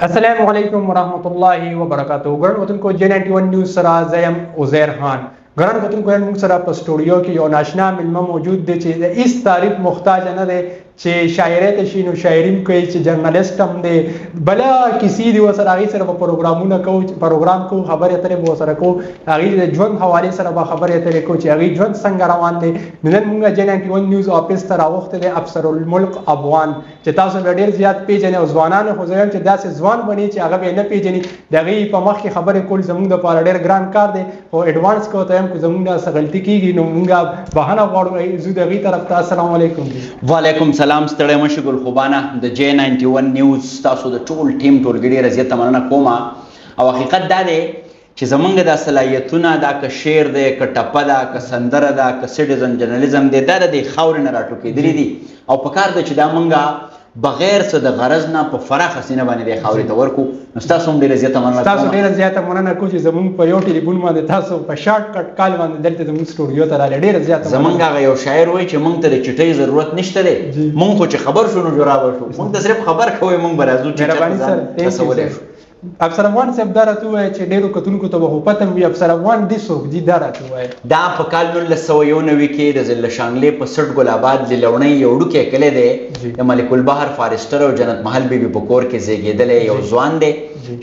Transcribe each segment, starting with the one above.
السلام علیکم ورحمۃ اللہ وبرکاتہ ګران وطنکو J91 نیوز سره زیم عزیر خان ګران وطنکو موږ سره په سټوډیو کې یو ناشنا ملمه موجود دی چې د هیڅ تعریف محتاج نه دی چې شاعرۍ ته شي نو شاعري کوي چې جرنالست هم دی بله کیسې دي ورسره هغې سره به پروګرامونه کوو پروګرام کوو خبرې اترې به ورسره کوو هغې د ژوند حوالې سره به خبرې اترې کوو چې هغې ژوند څنګه روان دی نو نن موږ J91 نیوز آفس ته راوختی دی افسر الملک افغان چې تاسو به ډېر زیات پیژنئ او ځوانانو خو زه وایم چې داسې ځوان بني چې هغه به یې نه پیژني د هغې په مخ کې خبرې کول زموږ دپاره ډېر ګران کار دی خو اډوانس که ورته وایم که زموږ نه څه غلطي کېږي نو موږ بهانه غواړو ځو د هغې طرف ته السلام علیکم وعلیکم سلام ستړی مه شئ ګل خوبانه د J91 نیوز تاسو د ټول ټیم ټولګي ډېره زیاته مننه کوم او حقیقت دا دی چې زمونږ دا صلاحیتونه دا که شعر دی که ټپه ده که سندره ده که سټیزن جرنالیزم دی دا د دې خاورې نه راټوکېدلي دي او پکار ده چې دا مونږه بغیر څه د غرض نه په فراخه سینه باندې دې خاورې ته ورکو نو ستاسو هم ډېره زیاته مننه تاسو ډېره زیاته مننه کوم چې زموږ په یو ټلیفون باندې تاسو په شارټ کټ کال باندې دلته زموږ سټوډیو ته راغلئ ډېره زیاته زمونږ هغه یو شاعر وایي چې مونږ ته د چټۍ ضرورت نشته دی مونږ خو چې خبر شو نو جرابه شو مونږ ته صرف خبر کوئ مونږ به راځو چې چېرته ځان رسولی شو افسر افغان صاحب دا راته ووایه چې ډېرو کتونکو ته به خو پته وي افسر افغان دې څوک دي دا راته ووایه دا په کال 1991 کې د ضلع شانګلې په سټ ګل آباد للونۍ یو وړوکی کلی دی د ملک البحر فارسټر او جنت محل بیبي په کور کې زیږېدلی یو ځوان دی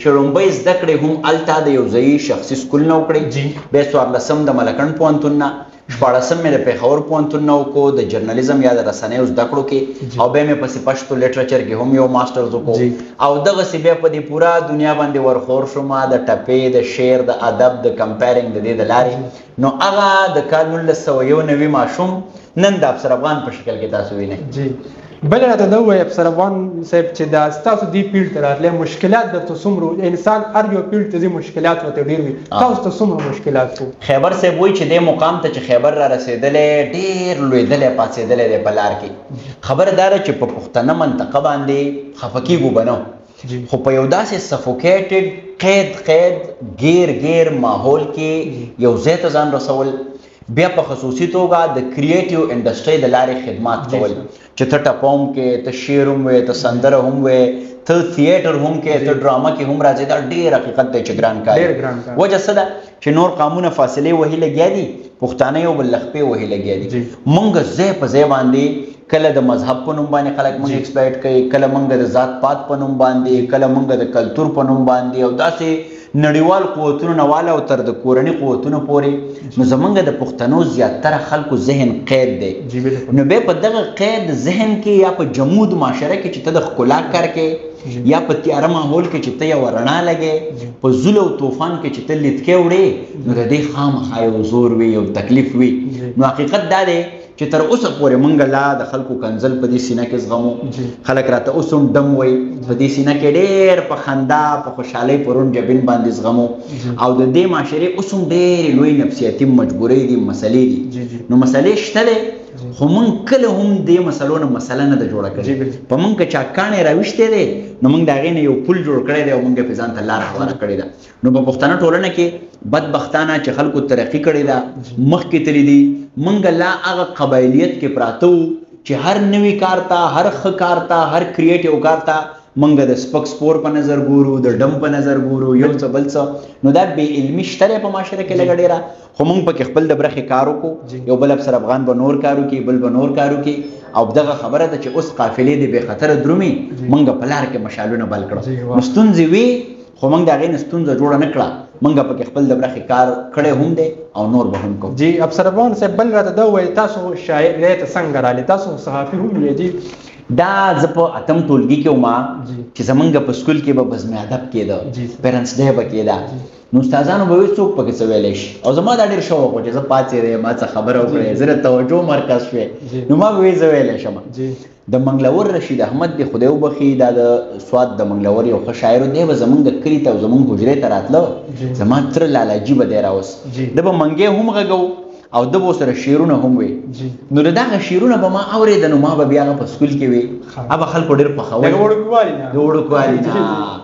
چې لومړی زده کړې هم هلته د یو ځایي شخصي سکول نه وکړې بیا 14 د ملکڼ پوهنتون نه 14 مې د پېښور پوهنتون نه وکړو د جرنالیزم یا د رسنیو زده کړو کې او بیا مې پسې پښتو لټریچر کې هم یو ماسټرز وکړو او دغسې بیا په دې پوره دنیا باندې ورخور شوم د ټپې د شعر د ادب د کمپیرینګ د دې د لارې نو هغه د کال 1991 ماشوم نن د افسر افغان په شکل کې تاسو وینئ بل راته دا ووایه افسر افغان صاحب چې دا ستاسو دې فیلډ ته راتلی مشکلات درته څومره انسان هر یو فیلډ ته ځي مشکلات ورته ډېر وي تاسو ته څومره مشکلات وو خیبر صاحب وایي چې دې مقام ته چې خیبر را رسېدلی ډېر لوېدلی پاڅېدلی دی په لار کې خبره دا ده چې په پښتنه منطقه باندې خفه کېږو به نه خو په یو داسې سفوکیټډ قید غیر ماحول کې یو ځای ته ځان رسول بیا په خصوصي توګه د کریټیو انډسټرۍ د لارې خدمات کول چې ته ټپه هم کې ته شعر هم وې ته سندره هم وې ته تھیټر هم کې ته ډرامه کې هم راځې دا ډېر حقیقت دی چې ګران کار وجه څه ده چې نور قامونه فاصلې وهي لګیا دي پښتانه یو بل لخپې وهي لګیا دي مونږ ځای په ځای باندې کله د مذهب په نوم باندې خلک مونږ ایکسپلایټ کوي کله مونږ د ذات پات په نوم باندې کله مونږ د کلتور په نوم باندې او داسې نړیوال قوتونو نه والا او تر د کورني قوتونو پورې نو زمونږ د پښتنو زیاتره خلکو ذهن قید دی نو بیا په دغه قید ذهن کې یا په جمود معاشره کې چې ته د ښکلا کار کې یا په تیاره ماحول کې چې ته یو رڼا لګې په زول او طوفان کې چې ته لیدکې وړې نو د دې خامخا یو زور وي یو تکلیف وي نو حقیقت دا دی چې تر اوسه پورې مونږ لا د خلکو کنزل په دې سینه کې زغمو خلک راته اوس هم دم وایي په دې سینه کې ډېر په خندا په خوشحالۍ په روڼ جبین باندې زغمو او د دې معاشرې اوس هم ډېرې لوی نفسیاتي مجبورۍ دي مسلې دي نو مسلې شته دی خو مونږ کله هم دې مسلو نه مسله نه ده جوړه کړې په مونږ که چا کاڼې راویشتی دی نو مونږ د هغې نه یو پل جوړ کړی دی او مونږ یې پې ځان ته لاره هواره کړې ده نو په پښتنه ټولنه کې بدبختانه چې خلکو ترقي کړې ده مخکې تللي دي مونږ لا هغه قبایلیت کې پراته وو چې هر نوي کار ته هر ښه کار ته هر کریټیو کار ته مونږ د سپک سپور په نظر ګورو د ډم په نظر ګورو یو څه بل څه نو دا بې علمي شته دی په معاشره کې لږه ډېره خو مونږ پکې خپل د برخې کار وکړو یو بل افسر افغان به نور کار وکړي بل به نور کار وکړي او دغه خبره ده چې اوس قافلې دې بې خطره درومي مونږ په لار کې مشالونه بل کړو نو ستونزې وي خو مونږ د هغې نه ستونزه جوړه نه کړه مونږ پکې خپل د برخې کار کړی هم دی او نور به هم کوو جی افسر افغان صاحب بل راته دا ووایي تاسو شاعرۍ ته څنګه رالې تاسو صحافي هم یې جی دا زه په اتم ټولګي کې وم چې زمونږ په سکول کې به بزم ادب کېده پیرنټس ډے به کېده نو استادانو به وایي څوک پکې څه ویلی شي او زما دا ډېر شوق و چې زه پاڅېدی ما څه خبره وکړې زه د توجه مرکز شوې نو ما به وایي زه ویلی شم د منګلور رشید احمد دی خدای وبخي دا د سوات د منګلور یو ښه شاعر دی به زمونږ د کلي ته او زمونږ حجرې ته راتله زما تره لالاجي به دی راوس ده به منګې هم غږو او د به سره شعرونه هم وي نو د دغه شعرونه به ما اورېده نو ما به بیا هغه په سکول کې وي هغه خلکو ډېر خوښول د وړوکوالي نه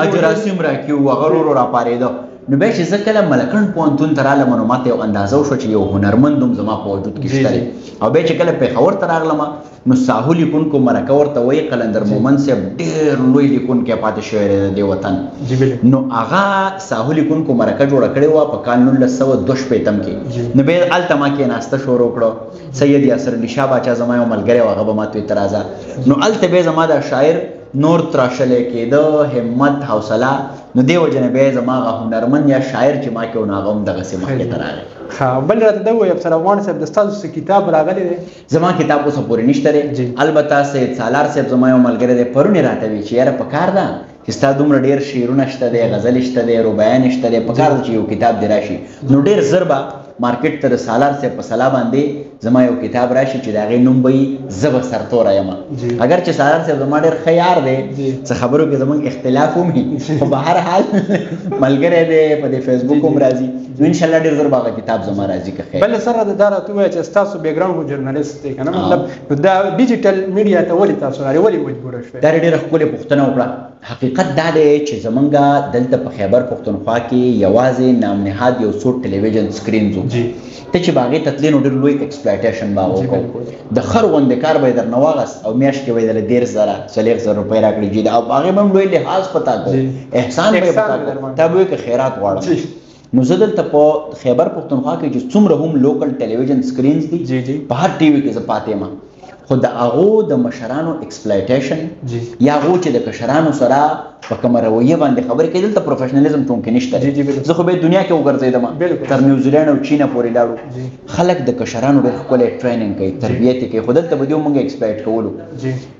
اجراسیم راکي و هغه ورو راپارېده نو به چې زه کله ملکن پوهنتون ته رالم نو ماته یو اندازه وشوه چې یو هنرمند هم زما په وجود کې شته دی. او بیا چې کله پېښور ته راغلم نو ساحو لیکونکو مرکه ورته وایي قلندر مومند صاحب ډېر لوی لیکونکی پاتې شوی دی د دې وطن. نو هغه ساحو لیکونکو مرکه جوړه کړې وه په کال 1962 کې. نو بیا هلته ما کېناسته شروع کړه. سید یاسر علي شاه باچا زما یو ملګری و هغه به ما ته وایي ته راځه. نو هلته بیا زما د شاعر نور تراشلی کېده همت حوصله نو دې وجې نه بیا یې زما هغه هنرمند یا شاعر چې ما کې و نو هغه هم دغسې مخکې ته راغی. بل راته دا ووایي افسر افغان صاحب د ستاسو څه کتاب راغلی دی؟ زما کتاب اوسه پورې نشته دی. البته سید سالار صاحب زما یو ملګری دی پرون یې راته وایي چې یاره پکار ده چې ستا دومره ډېر شعرونه شته دی غزل شته دی رباعیان شته دی پکار ده چې یو کتاب دې راشي. نو ډېر زر به مارکیټ ته د سالار صاحب په سلا باندې زما یو کتاب راشي چې د هغې نوم به وي زه به سرتوره یم. اگر چې سالار صاحب زما ډېر ښه یار دی څه خبرو کې زموږ اختلاف هم وي خو به هر حال ملګری دی په دې فیسبوک هم راځي. نو انشاءالله ډېر زر به هغه کتاب زما راځي که خیر. بل سره دا راته ووایه چې ستاسو بیکګراونډ جرنالست دی که نه مطلب نو دا ډیجیټل میډیا ته ولې تاسو راغلئ ولې مجبوره شوئ؟ دا ډېره ښکلې پوښتنه وکړه. حقیقت دا دی چې زمونږ دلته په خیبر پښتونخوا کې یوازې نام نهاد یو څو ټلویزیون سکرینز وو ته چې به هغې ته تلې نو ډېر لوی ایکسپلایټیشن به هغه وکړو. د خر غوندې کار به یې درنه واغست او میاشت کې به یې درله 10,000 روپۍ راکړي جي او هغې به هم لوی لحاظ په تا کوو احسان به یې په تا کوو تا به وایي که خیرات غواړم. نو زه دلته په خیبر پښتونخوا کې چې څومره هم لوکل ټلویزیون سکرینز دي په هر ټي وي کې زه پاتې یم خو د هغو د مشرانو ایکسپلایټیشن یا هغو چې د کشرانو سره په کومه رویه باندې خبرې کوي دلته پروفیشنلیزم چونکې نشته. زه خو به دنیا کې وګرځېدم تر نیوزیلینډ او چینه پورې لاړو خلک د کشرانو ډېر ښکلی ټریننګ کوي تربیت یې کوي خو دلته به دې موږ ایکسپلایټ کولو.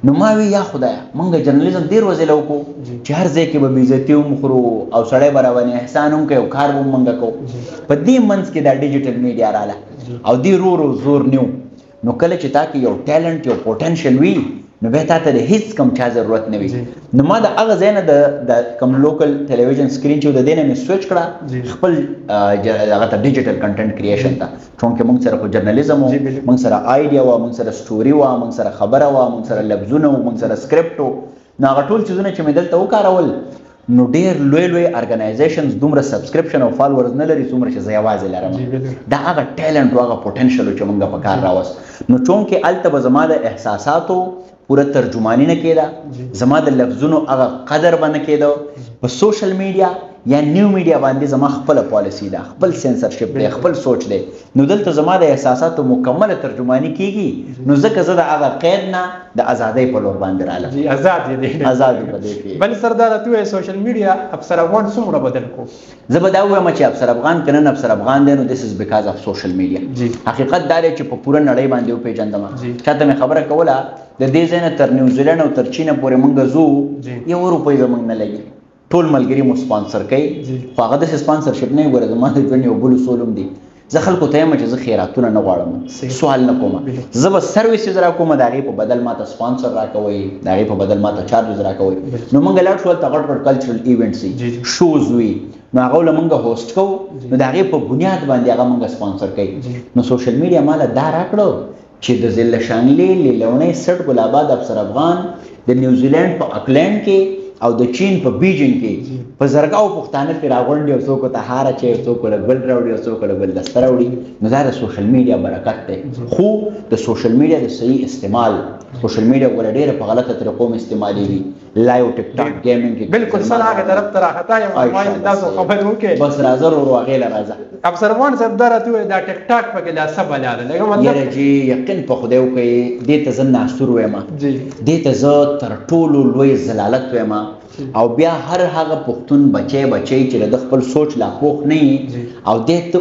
نو ما وی یا خدایه موږ جرنالیزم ډېر وځله وکړو چې هر ځای کې به بېعزتي هم خورو او سړی به راباندې احسان هم کوي او کار به هم موږ کوو. په دې منځ کې دا ډیجیټل میډیا راله او دې رو زور نیو. نو کله چې تا کې یو ټیلنټ یو پوټنشل وي نو بیا تا ته د هیڅ کم چا ضرورت نه وي. نو ما د هغه ځای نه د کوم لوکل ټلویزیون سکرین چې د دې نه مې سویچ کړه خپل هغه ته ډیجیټل کنټنټ کریشن ته چونکې موږ سره خو جرنالیزم و موږ سره آیډیا وه موږ سره سټوري وه موږ سره خبره وه موږ سره لفظونه و موږ سره سکرپټ و. نو هغه ټول چیزونه چې مې دلته وکارول نو ډېر لوی ارګنایزیشنز دومره سبسکرپشن او فالوورز نه لري څومره چې زه یوازې لرم. دا هغه ټیلنټ و هغه پوټنشل چې موږ په کار راوست. نو چونکې هلته به زما د احساساتو پوره ترجمانی نه کېده زما د لفظونو هغه قدر به نه کېده. په سوشل میډیا یا نیو میډیا باندې زما خپله پالیسي ده خپل سینسرشپ دی خپل سوچ دی. نو دلته زما د احساساتو مکمله ترجمانی کېږي نو ځکه زه د هغه قید نه د ازادۍ په لور باندې رالم. آزاد یې آزاد په دې کې. بل سر دا راته ووایه سوشل میډیا افسر افغان څومره بدل کو؟ زه به دا ووایم چې افسر افغان که نن افسر افغان دی نو دس از بیکاز اف سوشل میډیا. حقیقت دا دی چې په پوره نړۍ باندې وپېژندم. چاته مې خبره کوله د دې ځای نه تر نیوزیلینډ او تر چینه پورې موږ ځو 1 روپۍ به موږ نه لګي ټول ملګري مو سپانسر کوي خو هغه داسې سپانسرشپ نه وي. ګوره زما د ژوند یو بل اصول هم دي زه خلکو ته یم چې زه خیراتونه نه غواړم سوال نه کوم زه به سرویسز راکوم د هغې په بدل ماته سپانسر راکوئ د هغې په بدل ماته چارجز راکوئ. نو موږ لاړ شو هلته غټ غټ کلچرل ایونټس وي شوز وي نو هغه له موږ هوسټ کوو نو د هغې په بنیاد باندې هغه موږ سپانسر کوي. نو سوشل میډیا ماله دا راکړو چې د ضلع شانګلې لیلونۍ سټ ګلاباد افسر افغان د نیوزیلینډ په اکلینډ کې او د چین په بیجینګ کې په زرګاو پښتانه پرې راغونډي او څوک ورته هاره چی څوک ورته ګل راوړي او څوک ورته ګلدسته راوړي. نو دا د سوشل میډیا برکت دی. خو د سوشل میډیا د صحیح استعمال سوشل میډیا ګوره ډېره په غلطه طریقو هم استعمالېږي لایو ټیک ټاک ګیمینګ کې بالکل سره هغې طرف ته راخطا یم ما یې تاسو خبرې وکړې بس راځه ورو هغې له راځه. افسر افغان صاحب دا راته ووایه دا ټیک ټاک پکې دا څه بلا ده لکه مطلب یاره جي یقین په خدای وکړئ دې ته زه ناصور وایم دې ته زه تر ټولو لوی ضلالت وایم او بیا هر هغه پښتون بچی چې د خپل سوچ لا پوخ نه او دې ته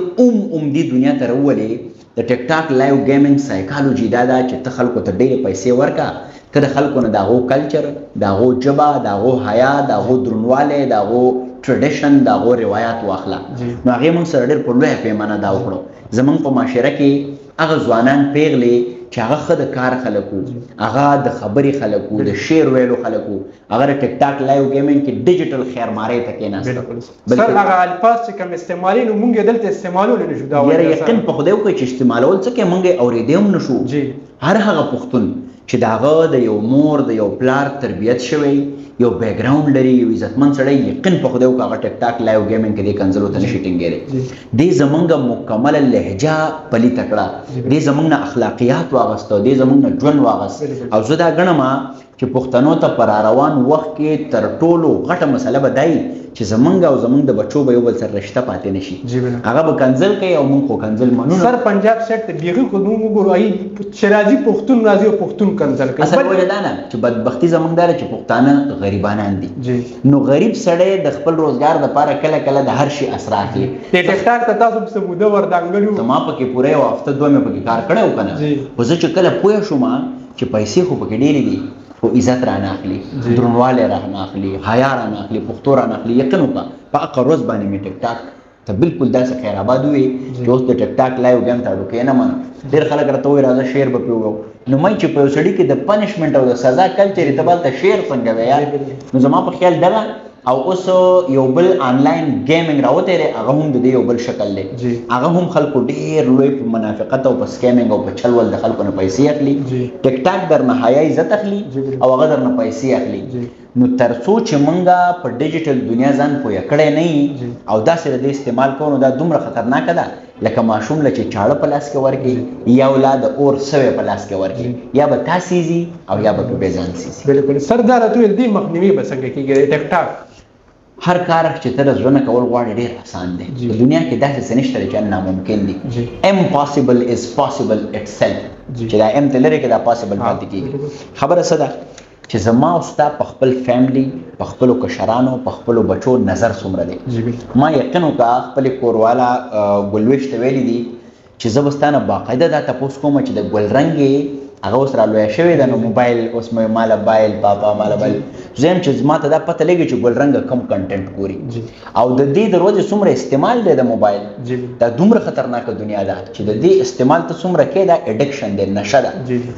دې دنیا ته راولې د ټیک ټاک لایو ګیمینګ سایکالوجي دا ده چې ته خلکو ته ډېرې پیسې ورکړه ته د خلکو نه د هغو کلچر د هغو ژبه د هغو حیا د هغو درنوالی د هغو ټریډیشن د هغو روایات واخله. نو هغې موږ سره ډېر په لویه پیمانه دا وکړو. زموږ په معاشره کې هغه ځوانان پیغلې چې هغه ښه د کار خلک وو هغه د خبرې خلک وو د شعر ویلو خلک وو هغه د ټیک ټاک لایو ګیمینګ کې ډیجیټل خیرمارۍ ته کېناسته. سر هغه الفاظ چې کوم استعمالي نو موږ یې دلته استعمالولی نه شو. دا یاره یقین په خدای وکړئ چې استعمالول څه کې موږ یې اورېدی هم نه شو. هر هغه پښتون چې د هغه د یو مور د یو پلار تربیت شوی یو بیک ګراوند لري یو عزتمن سړی یقین په خدای وکړه ټیک ټاک لایو گیمینګ کې د کنزلو ته نشي ټینګېږي دې زمونږ مکمل لهجه پلی تکړه دې زمونږ اخلاقیات واغستو دې زمونږ ژوند واغست او زه دا ګڼم چې پښتنو ته پر روان وخت کې تر ټولو غټه مسله بدای چې زمونږ او زمونږ د بچو به یو بل سره رشتہ پاتې نشي هغه به کنزل کوي او مونږ خو کنزل منو سر پنجاب سیټ ته بیغه کو نو وګورئ چې راځي پښتون راځي او پښتون کنزل کوي اصل وجه دا نه چې بدبختی زمونږ دار چې پښتانه غریبانان دي نو غریب سړی د خپل روزګار لپاره کله کله د هر شي اسرا کوي د ټیک ټاک ته تاسو په سموده وردانګلو ته ما پکې پوره یو هفته دوه مې پکې کار کړو کنه خو زه چې کله پوه شوم چې پیسې خو پکې ډېرې دي خو عزت را نه اخلي درنواله را نه اخلي حیا را نه اخلي پښتو را نه اخلي یقین وکړه په هغه ورځ باندې مې ټیک ټاک ته بالکل داسې خیر آباد وي چې اوس د ټیک ټاک لایو ګیم ته ډوکې نه منم ډېر خلک راته وایي راځه شعر به پرې ووایو نو مې چې په یو سړي کې د پنشمنټ او د سزا کلچر یې ته به هلته شعر څنګه وایي یار نو زما په خیال دغه او اوس یو بل آنلاین گیمینګ راوتی دی هغه هم د دې یو بل شکل دی هغه هم خلکو ډېر لوی په منافقت او په سکیمینګ او په چل ول د خلکو نه پیسې اخلي ټیک ټاک درنه حیا عزت اخلي او هغه درنه پیسې اخلي نو تر څو چې مونږه په ډیجیټل دنیا ځان پوهه کړی نه او داسې د استعمال کوو نو دا دومره خطرناکه ده لکه ماشوم له چې چاړه په لاس کې ورکړي یا اولاد اور سوی په لاس کې ورکړي یا به تا سیزي او یا به بې ځان سیزي بالکل سردار ته دې مخنیوي به څنګه کېږي ټیک ټاک هر کار چې ته زړه نه کول غواړې ډېر آسان دی په دنیا کې داسې څه نشته چې ناممکن دي امپاسبل از پاسبل اټسلف چې دا ام ته لري کې دا پاسبل پاتې کېږي خبره څه ده چې زما او ستا په خپل فیملی په خپلو کشرانو په خپلو بچو نظر څومره دی ما یقین وکړه خپلې کوروالا ګلویش ته ویلي دي چې زه به ستا نه باقاعده دا تپوس کوم چې د ګلرنګې هغه اوس را لویه شوې ده نو موبایل اوس مې ماله بایل پاپا ماله بایل زه یم چې ما ته دا پته لګي چې ګلرنګه کم کنټنټ ګوري او د دې د ورځې څومره استعمال دی د موبایل دا دومره خطرناکه دنیا ده چې د دې استعمال ته څومره کې دا اډکشن دی نشه ده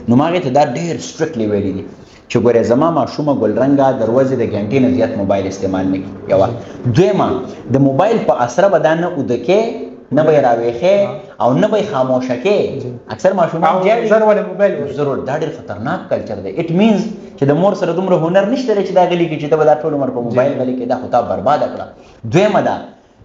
نو ما هغې ته دا ډېر سټرکټلی ویلي دي چې ګورې زما ماشومه ګلرنګه د ورځې د ګنټې نه زیات موبایل استعمال نه کړي یوه دویمه د موبایل په اثره به دا نه اوده کې نه به یې راویښې او نه به یې خاموشه کې اکثر ماشومان ضرور دا ډېر خطرناک کلچر دی اټ مینز چې د مور سره دومره هنر نشته دی چې دا غلي کړي چې ته به دا ټول عمر په موبایل غلي کړې دا خو تا برباده کړه دویمه ده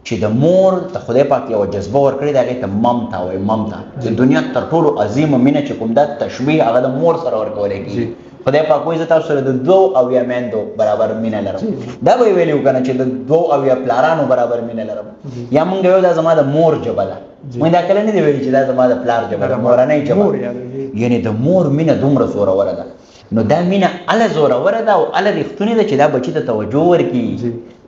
چې د مور ته خدای پاک یوه جذبه ورکړې ده هغې ته ممتا وایي ممتا د دنیا تر ټولو عظیمه مینه چې کوم دا تشبیه هغه د مور سره ورکولی کېږي خدای پاک وایي زه تاسو سره د 2 اویا میندو برابر مینه لرم دا به یې ویلي وو که نه چې د 2 اویا پلارانو برابر مینه لرم یا مونږ ویو دا زما د مور ژبه ده مونږ دا کله نه دی ویلي چې دا زما د پلار ژبه ده مورنۍ ژبه یعنې د مور مینه دومره زوروره ده نو دا مینه اله زوروره ده او اله ریښتونې ده چې دا بچي ته توجه ورکړي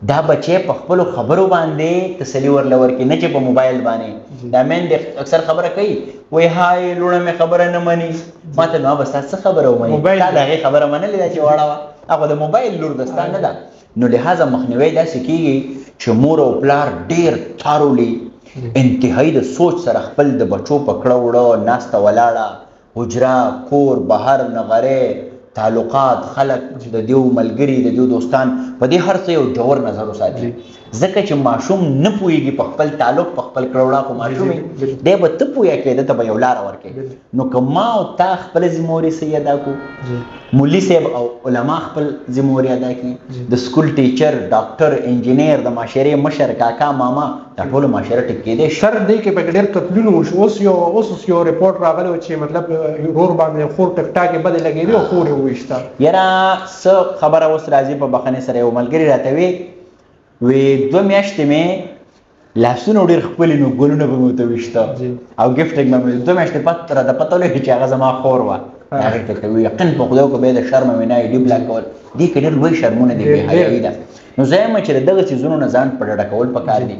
دا بچی په خپلو خبرو باندې تسلي ورله ورکړي نه چې په موبایل باندې دا میندې اکثر خبره کوي وایي هاي لوڼه مې خبره نه مني ما ته نو بس تا څه خبره ومني تا د هغې خبره منلې ده چې واړه وه هغه د موبایل لور د ستا نه ده نو لهذا مخنیوی داسې کېږي چې مور او پلار ډېر تارولی انتهایی د سوچ سره خپل د بچو په کړه وړه ناسته ولاړه حجره کور بهر نغرې تعلقات خلق د دیو ملګری د دیو دوستان په دې هر څه یو جوور نظر وساتي ځکه چې ماشوم نه پوهېږي په خپل تعلق په خپل کړوړه خو ماشوم دی به ته پوهه کړې ده ته به یو لاره ورکړې نو که ما او تا خپله ذمهواري صحیح ادا کړو مولي صاحب او علما خپل ذمهواري ادا کړي د سکول ټیچر ډاکټر انجینیر د معاشرې مشر کاکا ماما دا ټولو معاشره ټیک کېدی شي سر دی کې پکې ډېر قتلونه وشو اوس یو رپورټ راغلی چې مطلب رور باندې خور ټک ټاکې بدې لګېدې او خور یې وویشته یاره څه خبره اوس راځي په بخښنې سره یو ملګري راته وی 2 میاشتې مې لاسونه ډېر ښکلي نو ګلونه به مې ورته ویشته او ګفټینګ به مې 2 میاشتې راته پته ولګي چې هغه زما خور وه هغې ته کوي یقین په خدای وکړه بیا د شرمه مې نه ایډي بلاک کول دې کې ډېر لوی شرمونه دي بې حیایي ده نو زه یم چې د دغه څیزونو نه ځان په ډډه کول پکار دي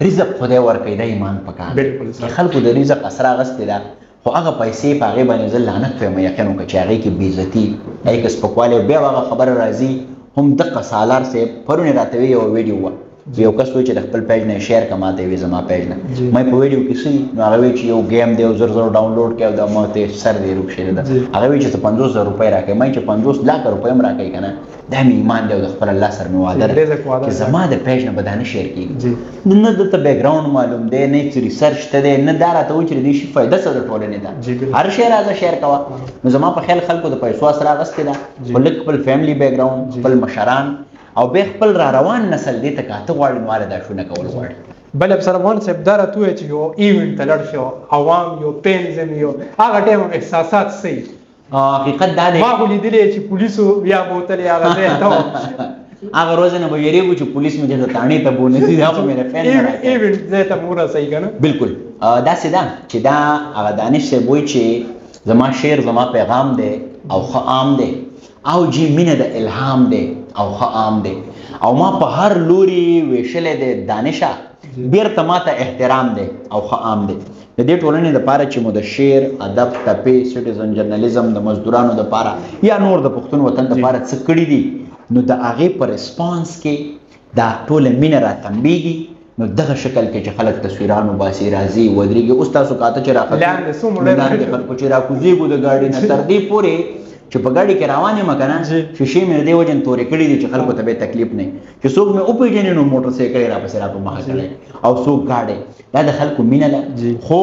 رزق خدای ورکوي دا ایمان پکار دی خلکو د رزق اسره اغستې ده خو هغه پیسې په هغې باندې زه لعنت وایم یقین وکړه چې هغې کې بېعزتي هغې کې سپکوالی بیا هغه خبره راځي هم دقه سالار صاحب پرون یې راته وی یوه ویډیو وه یو کس وایي چې د خپل پیج نه شیر کا ماته وي زما پیج نه مې په ویډیو کې سي نو هغه وایي چې یو گیم دی او زر ډاونلوډ کړو دا ماته سر دی روښه ده هغه وایي چې 50000 روپۍ راکې مې چې 50 لک روپۍ هم راکې کنه دا مې ایمان دی د خپل الله سره مې وعده ده چې زما د پیج نه بدانه شیر کیږي نه د ته بیک ګراوند معلوم دی نه چې ریسرچ ته دی نه دا راته وایي چې دې شي فائدہ سره ټولنې ده هر شی راځه شیر کوه نو زما په خیال خلکو د پیسو سره غستې ده ولک خپل فیملی بیک ګراوند خپل مشران او به خپل را روان نسل دې ته کاته غواړي نو دا شونه کول غواړي بل افسر افغان صاحب دا راته وایي چې یو ایونت ته لړ شو عوام یو پینځم یو هغه ټایم احساسات صحیح حقیقت دا دی ما خو لیدلی چې پولیسو بیا بوتلې هغه ځای ته هغه روز نه به یریږو چې پولیس مې د تاڼې ته بونه دي دا په مې فین نه ایونت ځای ته مورا صحیح کنه بالکل دا سیدا چې دا هغه دانش صاحب وایي چې زما شعر زما پیغام دی او ښه عام دی او جی مینه د الهام دی او ښه عام دی او ما په هر لوري ویشلې دی دانشه بیرته ماته احترام دی او ښه عام دی د دې ټولنې لپاره چې مو د شعر ادب ټپې سټیزن جرنالیزم د مزدورانو لپاره یا نور د پښتون وطن لپاره څه کړي دي نو د هغې په ریسپانس کې دا ټوله مینه راتنبیږي نو دغه شکل کې چې خلک تصویرانو باسي راځي ودرېږي اوس تاسو کاته چې راخلي خلکو چې راکوزېږو د ګاډي نه تر دې پورې چې په ګاډي کې روان یم که نه شیشې مې د دې وجې تورې کړي دي چې خلکو ته به تکلیف نه چې څوک مې وپېژني نو موټر سایکل یې راپسې را په مخه کړی او څوک ګاډی دا د خلکو مینه ده خو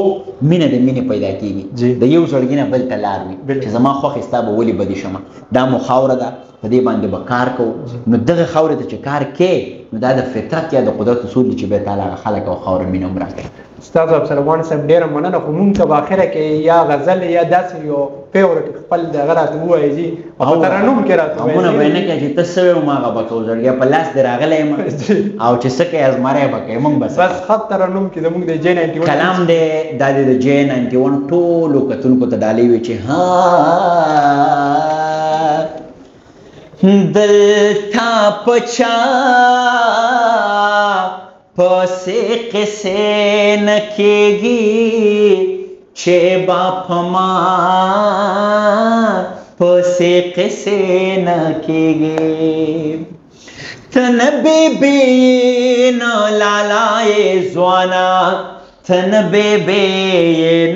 مینه د مینې پیدا کېږي د یو زړګي نه بل ته لار وي چې زما خوښې ستا به ولې بدې شمه دا مو خاوره ده په دې باندې به کار کوو نو دغه خاورې ته چې کار کې نو دا د فطرت یا د قدرت اصول دي چې بیت تعالی هغه خلک او خاوره مینه هم راکړي استاد افسر افغان صاحب ډېره مننه خو مونږ ته په اخره کې یا غزل یا داسې یو فیورټ خپل دغه راته ووایي جي او په ترنم کې راته ووایي همونه به نه کوې چې ته څه وې ما هغه به کوو زړګی په لاس دې راغلی یم او چې څه کوې ازماری به کوې مونږ بس خط ترنم کې زمونږ د جے 91 کلام دی دا د جے 91 ټولو کتونکو ته ډالۍ وي چې ها دلتا پچا پسې قصې نه کېږي چې باپ ما پسې قصې نه کېږي تن بیبي نه لالای ځوانا تن بیبي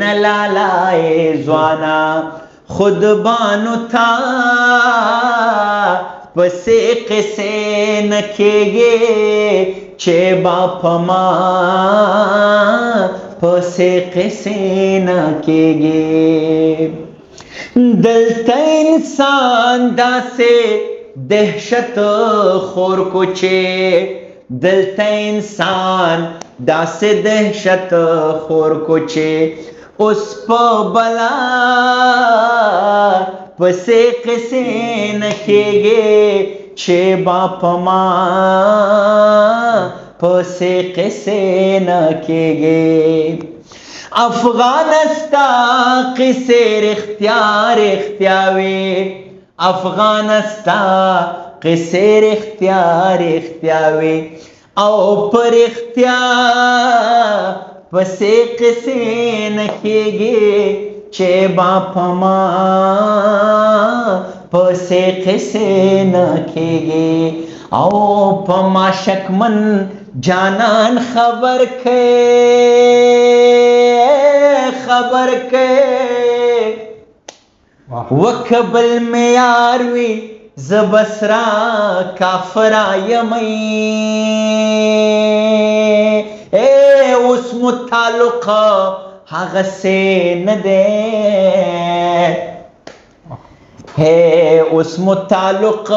نه لالای ځوانا خود بانو تا پسې قصې نه کېږي چې باپ ما پسې قصې نه کېږي دلته انسان داسې دهشت خور کوچې دلته انسان داسې دهشت خور کوچې اوس په بلا پسې قصې نه کېږي چې باپ ما پسې قصې نه کېږي افغانستان قصې رښتیا رښتیا وي افغانستان قصې رښتیا رښتیا وي او پر رښتیا پسې قصې نه کېږي چې باپ ما پسې قصې نه کېږي او په ما شکمن جانان خبر کې وکبل میار وي زبسرا کافرا یمي اوس متعلق هغه سه نه ده اوس متعلق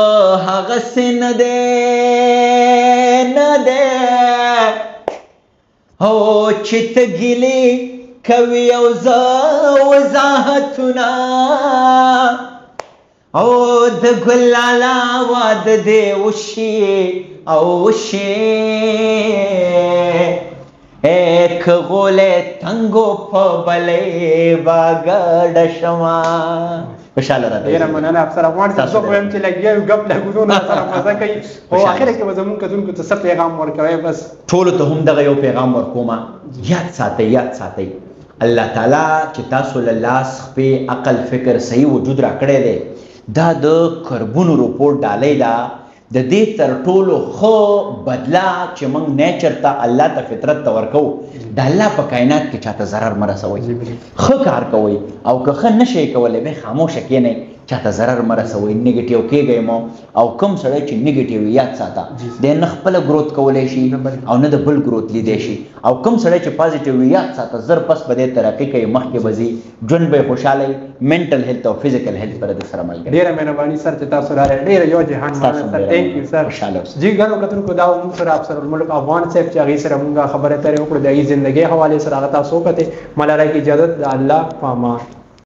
هغه سه نه ده او چې ته ګیلې کوي او وضاحتونه او د ګل لالا واده دی وشي او وشي که غولې تنګو په بلې باګډ شما خوشاله راځي ډېره مننه افسر افغان صاحب زه وایم چې لګیا یو غپ لګونو نه سره مزه کوي او اخر کې به زموږ کتونکو ته څه پیغام ورکوي بس ټولو ته هم دغه یو پیغام ورکوم یاد ساتئ الله تعالی چې تاسو له لاس خپې عقل فکر صحیح وجود راکړی دی دا د کربونو رپورټ ډالۍ ده د دې تر ټولو ښه بدلا چې موږ نیچر ته الله ته فطرت ته ورکو د الله په کائنات کې چاته ضرر مه رسوئ ښه کار کوئ او که ښه نشئ کولی بیا خاموشه کښېنئ چاته ضرر مه رسوئ نیګیټیو کېږئ مو او کوم سړی چې نیګیټیو یاد ساته دی نه خپله ګروت کولی شي او نه د بل ګروت لیدی شي او کوم سړی چې پازیټیو یاد ساته زر پس به دی ترقي کوي مخکې به ځي ژوند به یې خوشحاله منټل هیلث او فزیکل هیلث به د سره ملګری ډېره مهرباني سر چې تاسو راغلی ډېره یو جهان مننه سر تھینک یو سر خوشحاله اوسئ جی ګرانو کتونکو دا موږ سره افسر الملک افغان صاحب چې هغې سره موږ خبرې اترې وکړو د هغې زندګۍ حوالې سره هغه تاسو وکتې ملاره کې اجازت د الله په امان